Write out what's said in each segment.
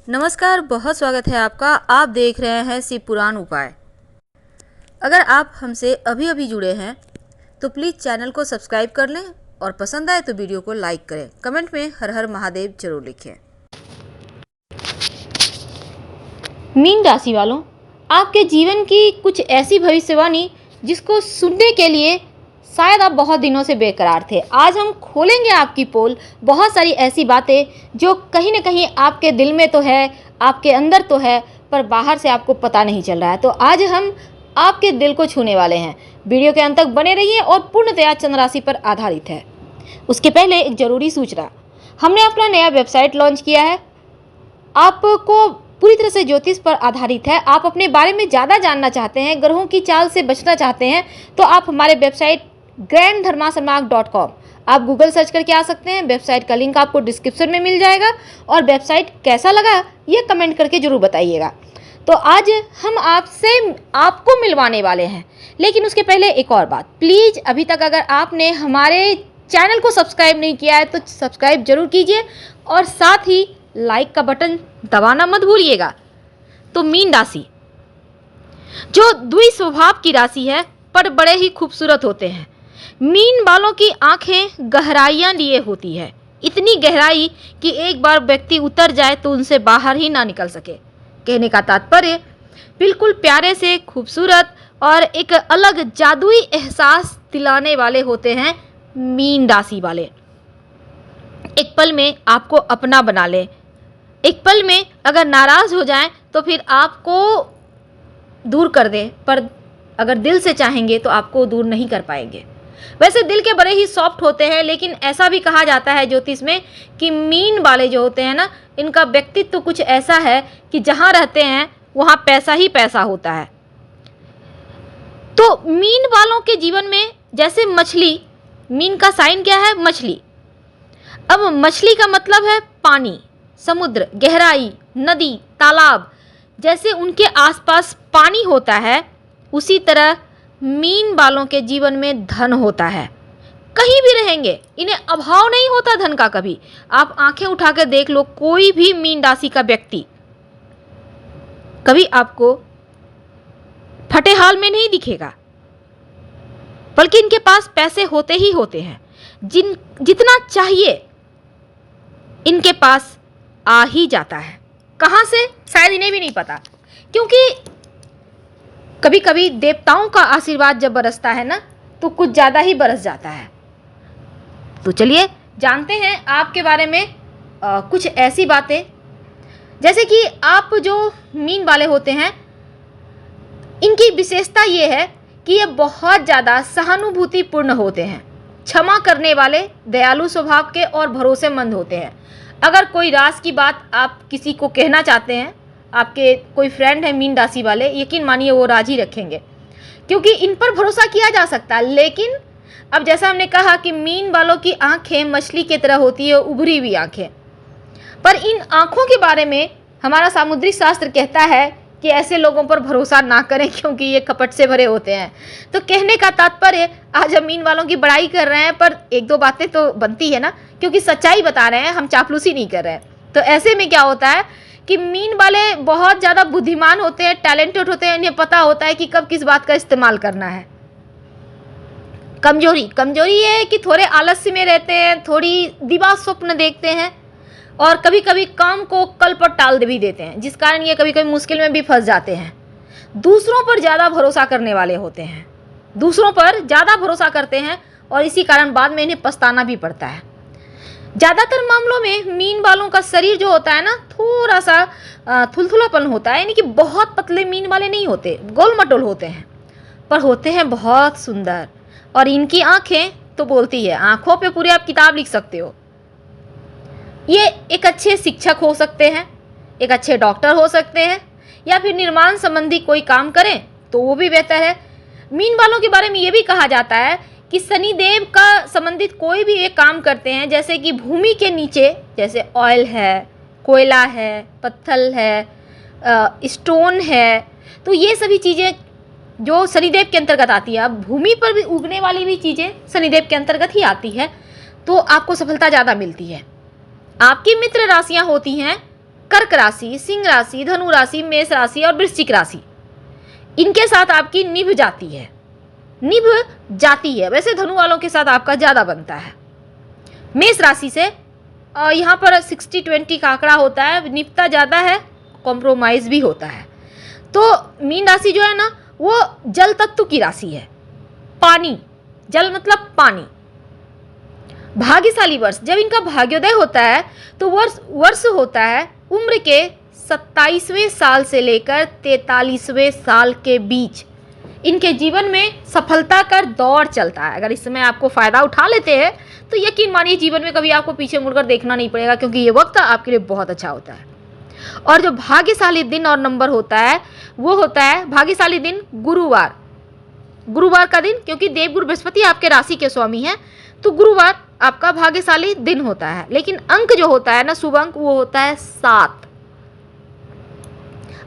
नमस्कार, बहुत स्वागत है आपका। आप देख रहे हैं शिव पुराण उपाय। अगर आप हमसे अभी अभी जुड़े हैं तो प्लीज़ चैनल को सब्सक्राइब कर लें और पसंद आए तो वीडियो को लाइक करें। कमेंट में हर हर महादेव जरूर लिखें। मीन राशि वालों, आपके जीवन की कुछ ऐसी भविष्यवाणी जिसको सुनने के लिए शायद आप बहुत दिनों से बेकरार थे। आज हम खोलेंगे आपकी पोल। बहुत सारी ऐसी बातें जो कहीं ना कहीं आपके दिल में तो है, आपके अंदर तो है, पर बाहर से आपको पता नहीं चल रहा है। तो आज हम आपके दिल को छूने वाले हैं। वीडियो के अंत तक बने रहिए और पूर्णतया चंद्र राशि पर आधारित है। उसके पहले एक जरूरी सूचना, हमने अपना नया वेबसाइट लॉन्च किया है। आपको पूरी तरह से ज्योतिष पर आधारित है। आप अपने बारे में ज़्यादा जानना चाहते हैं, ग्रहों की चाल से बचना चाहते हैं, तो आप हमारे वेबसाइट grandharmasamag.com आप गूगल सर्च करके आ सकते हैं। वेबसाइट का लिंक आपको डिस्क्रिप्शन में मिल जाएगा। और वेबसाइट कैसा लगा ये कमेंट करके ज़रूर बताइएगा। तो आज हम आपको मिलवाने वाले हैं, लेकिन उसके पहले एक और बात। प्लीज़ अभी तक अगर आपने हमारे चैनल को सब्सक्राइब नहीं किया है तो सब्सक्राइब जरूर कीजिए और साथ ही लाइक का बटन दबाना मत भूलिएगा। तो मीन राशि जो द्वि स्वभाव की राशि है पर बड़े ही खूबसूरत होते हैं। मीन वालों की आंखें गहराइयां लिए होती है, इतनी गहराई कि एक बार व्यक्ति उतर जाए तो उनसे बाहर ही ना निकल सके। कहने का तात्पर्य बिल्कुल प्यारे से खूबसूरत और एक अलग जादुई एहसास दिलाने वाले होते हैं मीन राशि वाले। एक पल में आपको अपना बना ले, एक पल में अगर नाराज हो जाएं तो फिर आपको दूर कर दें, पर अगर दिल से चाहेंगे तो आपको दूर नहीं कर पाएंगे। वैसे दिल के बड़े ही सॉफ्ट होते हैं, लेकिन ऐसा भी कहा जाता है ज्योतिष में कि मीन वाले जो होते हैं ना, इनका व्यक्तित्व तो कुछ ऐसा है कि जहाँ रहते हैं वहाँ पैसा ही पैसा होता है। तो मीन वालों के जीवन में जैसे मछली, मीन का साइन क्या है? मछली। अब मछली का मतलब है पानी, समुद्र, गहराई, नदी, तालाब। जैसे उनके आसपास पानी होता है, उसी तरह मीन वालों के जीवन में धन होता है। कहीं भी रहेंगे, इन्हें अभाव नहीं होता धन का कभी। आप आंखें उठा कर देख लो, कोई भी मीन राशि का व्यक्ति कभी आपको फटे हाल में नहीं दिखेगा, बल्कि इनके पास पैसे होते ही होते हैं। जितना चाहिए इनके पास आ ही जाता है। कहाँ से शायद इन्हें भी नहीं पता, क्योंकि कभी कभी देवताओं का आशीर्वाद जब बरसता है ना तो कुछ ज़्यादा ही बरस जाता है। तो चलिए जानते हैं आपके बारे में कुछ ऐसी बातें, जैसे कि आप जो मीन वाले होते हैं, इनकी विशेषता ये है कि ये बहुत ज़्यादा सहानुभूतिपूर्ण होते हैं, क्षमा करने वाले, दयालु स्वभाव के और भरोसेमंद होते हैं। अगर कोई राज की बात आप किसी को कहना चाहते हैं, आपके कोई फ्रेंड है मीन राशि वाले, यकीन मानिए वो राज ही रखेंगे, क्योंकि इन पर भरोसा किया जा सकता है। लेकिन अब जैसा हमने कहा कि मीन वालों की आंखें मछली की तरह होती है, उभरी हुई आंखें। पर इन आंखों के बारे में हमारा सामुद्रिक शास्त्र कहता है कि ऐसे लोगों पर भरोसा ना करें, क्योंकि ये कपट से भरे होते हैं। तो कहने का तात्पर्य, आज हम मीन वालों की बड़ाई कर रहे हैं, पर एक दो बातें तो बनती है ना, क्योंकि सच्चाई बता रहे हैं, हम चापलूसी नहीं कर रहे हैं। तो ऐसे में क्या होता है कि मीन वाले बहुत ज़्यादा बुद्धिमान होते हैं, टैलेंटेड होते हैं। इन्हें पता होता है कि कब किस बात का इस्तेमाल करना है। कमजोरी ये है कि थोड़े आलस्य में रहते हैं, थोड़ी दिवा स्वप्न देखते हैं और कभी कभी काम को कल पर टाल भी देते हैं, जिस कारण ये कभी कभी मुश्किल में भी फंस जाते हैं। दूसरों पर ज़्यादा भरोसा करने वाले होते हैं, दूसरों पर ज़्यादा भरोसा करते हैं और इसी कारण बाद में इन्हें पछताना भी पड़ता है। ज़्यादातर मामलों में मीन वालों का शरीर जो होता है ना, थोड़ा सा थुलथुलापन होता है, यानी कि बहुत पतले मीन वाले नहीं होते, गोल मटोल होते हैं, पर होते हैं बहुत सुंदर। और इनकी आंखें तो बोलती है, आंखों पे पूरी आप किताब लिख सकते हो। ये एक अच्छे शिक्षक हो सकते हैं, एक अच्छे डॉक्टर हो सकते हैं, या फिर निर्माण संबंधी कोई काम करें तो वो भी बेहतर है। मीन वालों के बारे में ये भी कहा जाता है कि शनिदेव का संबंधित कोई भी एक काम करते हैं, जैसे कि भूमि के नीचे जैसे ऑयल है, कोयला है, पत्थर है, स्टोन है, तो ये सभी चीज़ें जो शनिदेव के अंतर्गत आती है। अब भूमि पर भी उगने वाली भी चीज़ें शनिदेव के अंतर्गत ही आती है, तो आपको सफलता ज़्यादा मिलती है। आपकी मित्र राशियाँ होती हैं कर्क राशि, सिंह राशि, धनु राशि, मेष राशि और वृश्चिक राशि, इनके साथ आपकी निभ जाती है, निभ जाती है। वैसे धनु वालों के साथ आपका ज़्यादा बनता है। मेष राशि से यहाँ पर 60-20 का आंकड़ा होता है, निभता ज़्यादा है, कॉम्प्रोमाइज़ भी होता है। तो मीन राशि जो है ना, वो जल तत्व की राशि है, पानी, जल मतलब पानी। भाग्यशाली वर्ष, जब इनका भाग्योदय होता है तो वर्ष होता है उम्र के 27वें साल से लेकर 43वें साल के बीच। इनके जीवन में सफलता का दौर चलता है। अगर इस समय आपको फ़ायदा उठा लेते हैं तो यकीन मानिए जीवन में कभी आपको पीछे मुड़कर देखना नहीं पड़ेगा, क्योंकि ये वक्त आपके लिए बहुत अच्छा होता है। और जो भाग्यशाली दिन और नंबर होता है वो होता है भाग्यशाली दिन गुरुवार, गुरुवार का दिन, क्योंकि देवगुरु बृहस्पति आपके राशि के स्वामी हैं, तो गुरुवार आपका भाग्यशाली दिन होता है। लेकिन अंक जो होता है ना, शुभ अंक, वो होता है 7।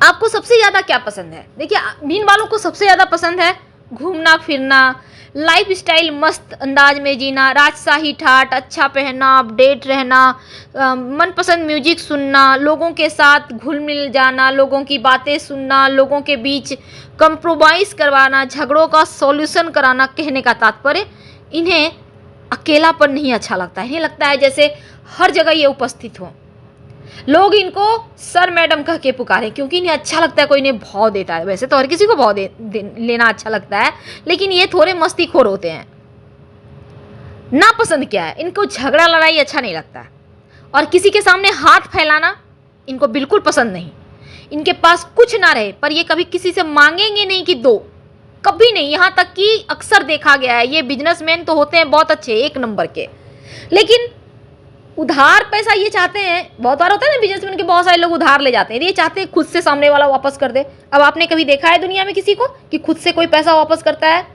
आपको सबसे ज़्यादा क्या पसंद है? देखिए, मीन वालों को सबसे ज़्यादा पसंद है घूमना फिरना, लाइफ स्टाइल मस्त अंदाज में जीना, राजशाही ठाट, अच्छा पहनना, अपडेट रहना, मनपसंद म्यूजिक सुनना, लोगों के साथ घुल मिल जाना, लोगों की बातें सुनना, लोगों के बीच कंप्रोमाइज़ करवाना, झगड़ों का सॉल्यूशन कराना। कहने का तात्पर्य, इन्हें अकेलापन नहीं अच्छा लगता। इन्हें लगता है जैसे हर जगह ये उपस्थित हो, लोग इनको सर मैडम कह के पुकारें, क्योंकि इन्हें अच्छा लगता है कोई इन्हें भाव देता है। वैसे तो हर किसी को भाव लेना अच्छा लगता है, लेकिन ये थोड़े मस्तीखोर होते हैं। नापसंद क्या है? इनको झगड़ा लड़ाई अच्छा नहीं लगता, और किसी के सामने हाथ फैलाना इनको बिल्कुल पसंद नहीं। इनके पास कुछ ना रहे पर ये कभी किसी से मांगेंगे नहीं कि दो, कभी नहीं। यहाँ तक कि अक्सर देखा गया है, ये बिजनेसमैन तो होते हैं बहुत अच्छे, 1 नंबर के, लेकिन उधार पैसा ये चाहते हैं। बहुत बार होता है ना बिजनेसमैन के, बहुत सारे लोग उधार ले जाते हैं, ये चाहते हैं खुद से सामने वाला वापस कर दे। अब आपने कभी देखा है दुनिया में किसी को कि खुद से कोई पैसा वापस करता है?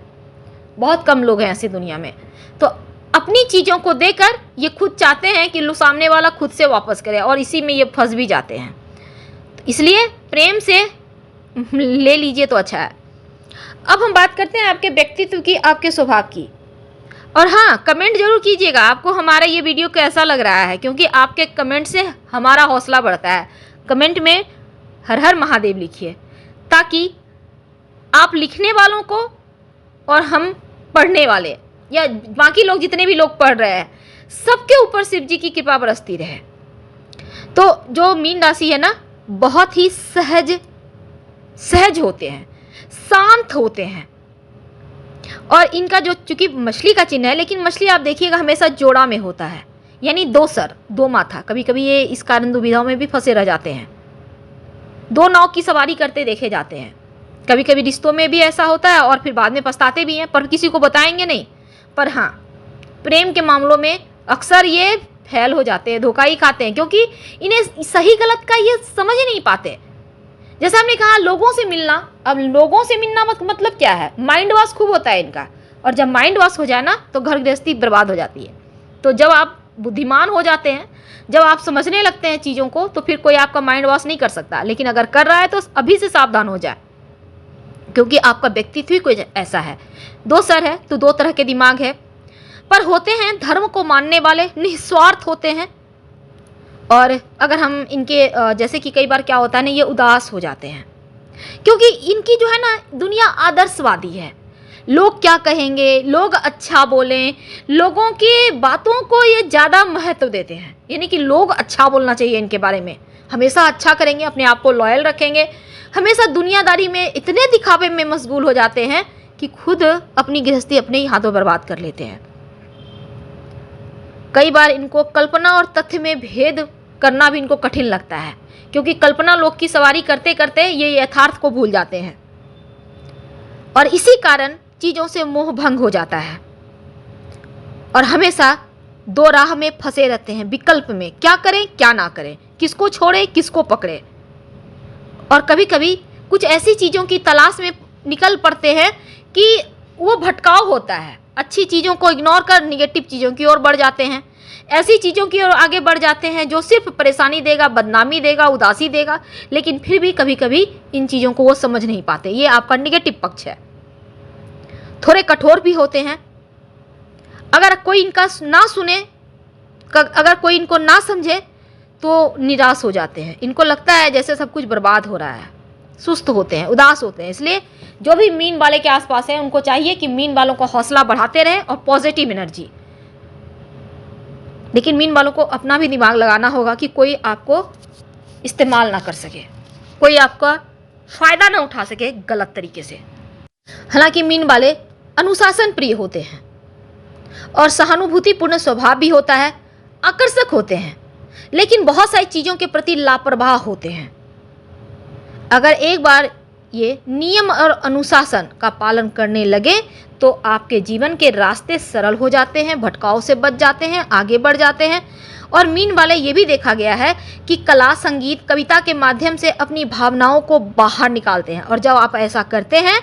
बहुत कम लोग हैं ऐसे दुनिया में। तो अपनी चीज़ों को देकर ये खुद चाहते हैं कि लोग सामने वाला खुद से वापस करे, और इसी में ये फंस भी जाते हैं। तो इसलिए प्रेम से ले लीजिए तो अच्छा है। अब हम बात करते हैं आपके व्यक्तित्व की, आपके स्वभाव की। और हाँ, कमेंट जरूर कीजिएगा आपको हमारा ये वीडियो कैसा लग रहा है, क्योंकि आपके कमेंट से हमारा हौसला बढ़ता है। कमेंट में हर हर महादेव लिखिए, ताकि आप लिखने वालों को और हम पढ़ने वाले या बाकी लोग, जितने भी लोग पढ़ रहे हैं, सबके ऊपर शिव जी की कृपा बरसती रहे। तो जो मीन राशि है ना, बहुत ही सहज होते हैं, शांत होते हैं। और इनका जो, चूंकि मछली का चिन्ह है, लेकिन मछली आप देखिएगा हमेशा जोड़ा में होता है, यानी 2 सर 2 माथा। कभी कभी ये इस कारण दुविधाओं में भी फंसे रह जाते हैं। 2 नाव की सवारी करते देखे जाते हैं। कभी कभी रिश्तों में भी ऐसा होता है, और फिर बाद में पछताते भी हैं, पर किसी को बताएंगे नहीं। पर हाँ, प्रेम के मामलों में अक्सर ये फेल हो जाते हैं, धोखा ही खाते हैं, क्योंकि इन्हें सही गलत का ये समझ ही नहीं पाते। जैसा हमने कहा, लोगों से मिलना। अब लोगों से मिलना मतलब क्या है? माइंड वॉश खूब होता है इनका, और जब माइंड वॉश हो जाए ना, तो घर गृहस्थी बर्बाद हो जाती है। तो जब आप बुद्धिमान हो जाते हैं, जब आप समझने लगते हैं चीज़ों को, तो फिर कोई आपका माइंड वॉश नहीं कर सकता। लेकिन अगर कर रहा है तो अभी से सावधान हो जाए, क्योंकि आपका व्यक्तित्व ही कोई ऐसा है। 2 सर है तो 2 तरह के दिमाग है, पर होते हैं धर्म को मानने वाले, निस्वार्थ होते हैं। और अगर हम इनके जैसे कि कई बार क्या होता है ना, ये उदास हो जाते हैं, क्योंकि इनकी जो है ना दुनिया आदर्शवादी है। लोग क्या कहेंगे, लोग अच्छा बोलें, लोगों की बातों को ये ज़्यादा महत्व देते हैं। यानी कि लोग अच्छा बोलना चाहिए इनके बारे में, हमेशा अच्छा करेंगे, अपने आप को लॉयल रखेंगे। हमेशा दुनियादारी में इतने दिखावे में मशगूल हो जाते हैं कि खुद अपनी गृहस्थी अपने ही हाथों बर्बाद कर लेते हैं। कई बार इनको कल्पना और तथ्य में भेद करना भी इनको कठिन लगता है, क्योंकि कल्पना लोग की सवारी करते करते ये यथार्थ को भूल जाते हैं, और इसी कारण चीज़ों से मोह भंग हो जाता है, और हमेशा 2 राह में फंसे रहते हैं, विकल्प में, क्या करें क्या ना करें, किसको छोड़े किसको पकड़े। और कभी कभी कुछ ऐसी चीज़ों की तलाश में निकल पड़ते हैं कि वो भटकाव होता है, अच्छी चीज़ों को इग्नोर कर निगेटिव चीज़ों की ओर बढ़ जाते हैं, ऐसी चीज़ों की ओर आगे बढ़ जाते हैं जो सिर्फ परेशानी देगा, बदनामी देगा, उदासी देगा। लेकिन फिर भी कभी कभी इन चीज़ों को वो समझ नहीं पाते, ये आपका निगेटिव पक्ष है। थोड़े कठोर भी होते हैं, अगर कोई इनका ना सुने, अगर कोई इनको ना समझे, तो निराश हो जाते हैं। इनको लगता है जैसे सब कुछ बर्बाद हो रहा है, सुस्त होते हैं, उदास होते हैं। इसलिए जो भी मीन वाले के आसपास हैं उनको चाहिए कि मीन वालों का हौसला बढ़ाते रहें और पॉजिटिव एनर्जी। लेकिन मीन वालों को अपना भी दिमाग लगाना होगा कि कोई आपको इस्तेमाल ना कर सके, कोई आपका फ़ायदा ना उठा सके गलत तरीके से। हालांकि मीन वाले अनुशासन प्रिय होते हैं और सहानुभूतिपूर्ण स्वभाव भी होता है, आकर्षक होते हैं, लेकिन बहुत सारी चीज़ों के प्रति लापरवाह होते हैं। अगर एक बार ये नियम और अनुशासन का पालन करने लगे तो आपके जीवन के रास्ते सरल हो जाते हैं, भटकाव से बच जाते हैं, आगे बढ़ जाते हैं। और मीन वाले ये भी देखा गया है कि कला, संगीत, कविता के माध्यम से अपनी भावनाओं को बाहर निकालते हैं। और जब आप ऐसा करते हैं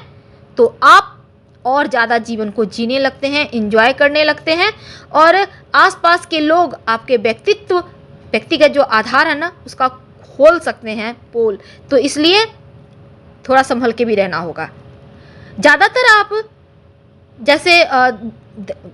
तो आप और ज़्यादा जीवन को जीने लगते हैं, एंजॉय करने लगते हैं और आसपास के लोग आपके व्यक्तिगत जो आधार है ना उसका खोल सकते हैं पोल। तो इसलिए थोड़ा संभल के भी रहना होगा। ज़्यादातर आप जैसे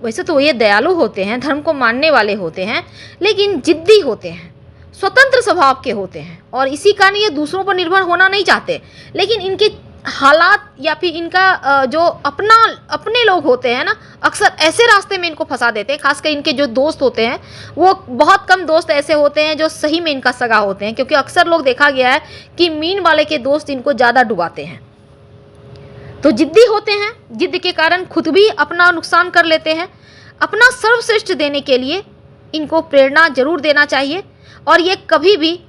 वैसे तो ये दयालु होते हैं, धर्म को मानने वाले होते हैं, लेकिन जिद्दी होते हैं, स्वतंत्र स्वभाव के होते हैं और इसी कारण ये दूसरों पर निर्भर होना नहीं चाहते। लेकिन इनके हालात या फिर इनका जो अपने लोग होते हैं ना, अक्सर ऐसे रास्ते में इनको फंसा देते हैं। खासकर इनके जो दोस्त होते हैं, वो बहुत कम दोस्त ऐसे होते हैं जो सही में इनका सगा होते हैं, क्योंकि अक्सर लोग देखा गया है कि मीन वाले के दोस्त इनको ज़्यादा डुबाते हैं। तो जिद्दी होते हैं, जिद के कारण खुद भी अपना नुकसान कर लेते हैं। अपना सर्वश्रेष्ठ देने के लिए इनको प्रेरणा जरूर देना चाहिए और ये कभी भी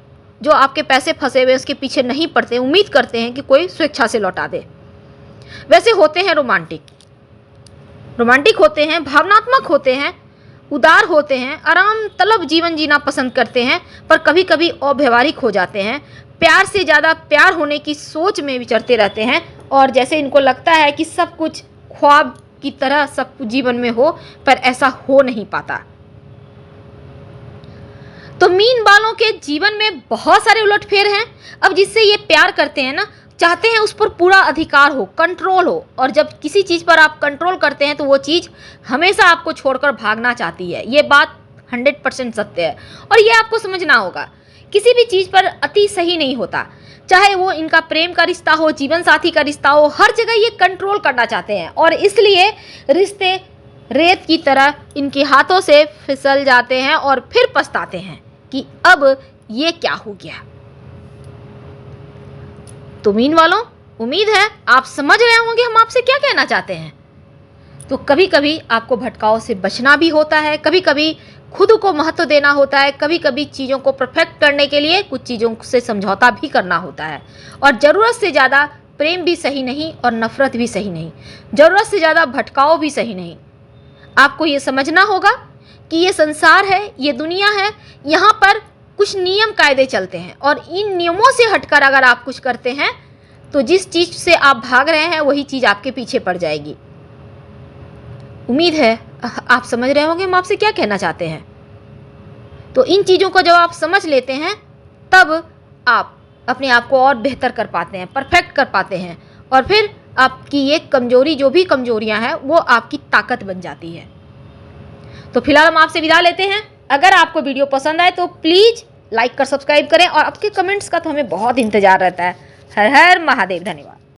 जो आपके पैसे फंसे हुए उसके पीछे नहीं पड़ते, उम्मीद करते हैं कि कोई स्वेच्छा से लौटा दे। वैसे होते हैं रोमांटिक होते हैं, भावनात्मक होते हैं, उदार होते हैं, आराम तलब जीवन जीना पसंद करते हैं, पर कभी कभी अव्यवहारिक हो जाते हैं। प्यार से ज़्यादा प्यार होने की सोच में विचरते रहते हैं और जैसे इनको लगता है कि सब कुछ ख्वाब की तरह सब कुछ जीवन में हो, पर ऐसा हो नहीं पाता। तो मीन वालों के जीवन में बहुत सारे उलटफेर हैं। अब जिससे ये प्यार करते हैं ना, चाहते हैं उस पर पूरा अधिकार हो, कंट्रोल हो, और जब किसी चीज़ पर आप कंट्रोल करते हैं तो वो चीज़ हमेशा आपको छोड़कर भागना चाहती है। ये बात 100% सत्य है और ये आपको समझना होगा। किसी भी चीज़ पर अति सही नहीं होता, चाहे वो इनका प्रेम का रिश्ता हो, जीवन साथी का रिश्ता हो, हर जगह ये कंट्रोल करना चाहते हैं और इसलिए रिश्ते रेत की तरह इनके हाथों से फिसल जाते हैं और फिर पछताते हैं कि अब ये क्या हो गया। तो मीन वालों, उम्मीद है आप समझ रहे होंगे हम आपसे क्या कहना चाहते हैं। तो कभी कभी आपको भटकाव से बचना भी होता है, कभी कभी खुद को महत्व देना होता है, कभी कभी चीज़ों को परफेक्ट करने के लिए कुछ चीज़ों से समझौता भी करना होता है। और ज़रूरत से ज़्यादा प्रेम भी सही नहीं और नफ़रत भी सही नहीं, ज़रूरत से ज़्यादा भटकाव भी सही नहीं। आपको ये समझना होगा कि ये संसार है, ये दुनिया है, यहाँ पर कुछ नियम कायदे चलते हैं और इन नियमों से हटकर अगर आप कुछ करते हैं तो जिस चीज़ से आप भाग रहे हैं वही चीज़ आपके पीछे पड़ जाएगी। उम्मीद है आप समझ रहे होंगे हम आपसे क्या कहना चाहते हैं। तो इन चीज़ों को जब आप समझ लेते हैं तब आप अपने आप को और बेहतर कर पाते हैं, परफेक्ट कर पाते हैं और फिर आपकी ये कमजोरी, जो भी कमजोरियां हैं, वो आपकी ताकत बन जाती है। तो फिलहाल हम आपसे विदा लेते हैं। अगर आपको वीडियो पसंद आए तो प्लीज़ लाइक कर सब्सक्राइब करें और आपके कमेंट्स का तो हमें बहुत इंतज़ार रहता है। हर हर महादेव। धन्यवाद।